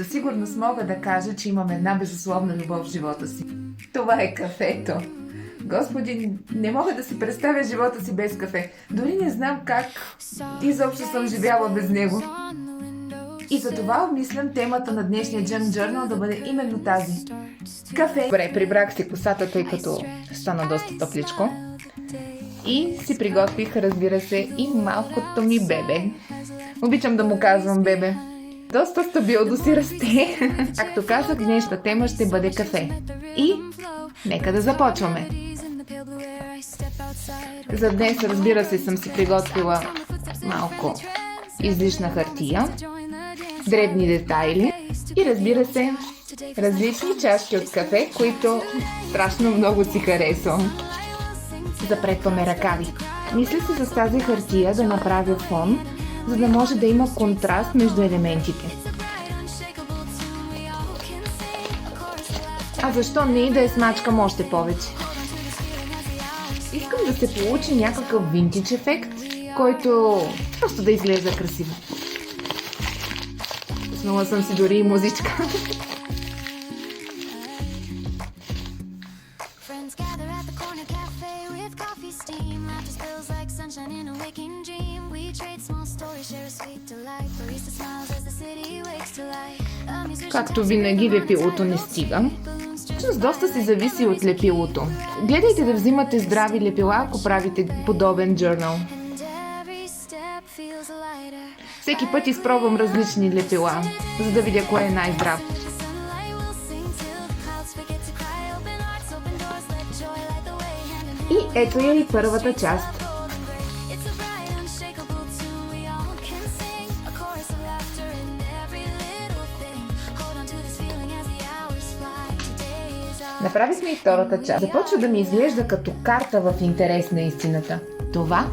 Със сигурност мога да кажа, че имам една безусловна любов в живота си. Това е кафето. Господи, не мога да си представя живота си без кафе. Дори не знам как изобщо съм живяла без него. И затова обмислям темата на днешния Junk Journal да бъде именно тази. Кафе. Добре, прибрах си косата, тъй като стана доста топличко. И си приготвих, разбира се, и малкото ми бебе. Обичам да му казвам бебе. Доста стабилно си расте. Както казах, днешната тема ще бъде кафе. И нека да започваме. За днес, разбира се, съм си приготвила малко излишна хартия, дребни детайли и, разбира се, различни чашки от кафе, които страшно много си харесвам. Запретваме ръкави. Мисля си с тази хартия да направя фон, за да може да има контраст между елементите. А защо не и да я смачкам още повече? Искам да се получи някакъв винтидж ефект, който просто да изглежда красиво. Пуснала съм си дори и музичка. Както винаги, лепилото не стига. Всъщност доста си зависи от лепилото. Гледайте да взимате здрави лепила, ако правите подобен журнал. Всеки път изпробвам различни лепила, за да видя кое е най-здрав. И ето я и първата част. Направихме и втората част. Започва да ми изглежда като карта в интерес на истината. Това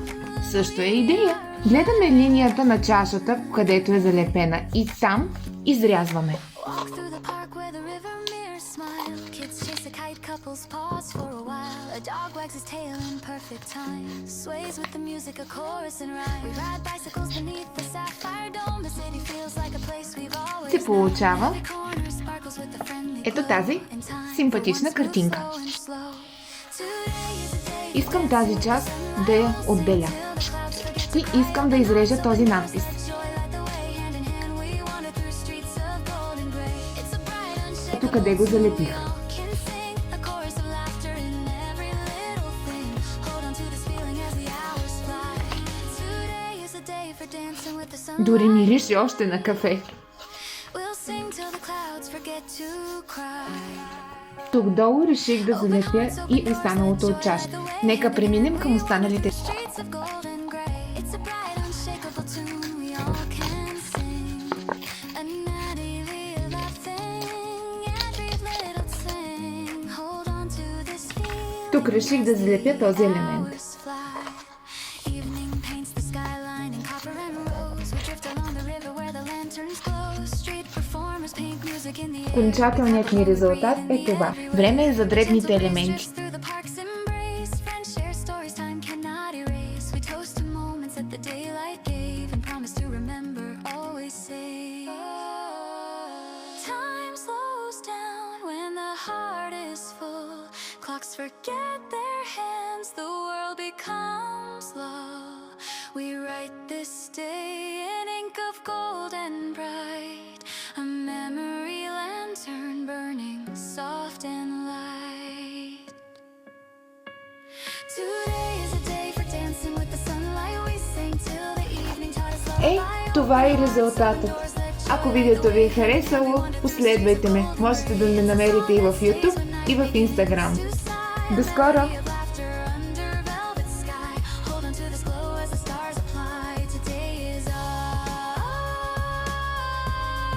също е идея. Гледаме линията на чашата, където е залепена, и там изрязваме. Се получава ето тази симпатична картинка. Искам тази част да я отделя. И искам да изрежа този надпис. Ето къде го залепих. Дори мирише още на кафе. Тук долу реших да залепя и останалото от чашата. Нека преминем към останалите. Тук реших да залепя този елемент. Окончателният ми резултат е това. Време е за дребните елементи. Това е резултатът. Ако видеото ви е харесало, последвайте ме. Можете да ме намерите и в YouTube, и в Instagram. До скоро!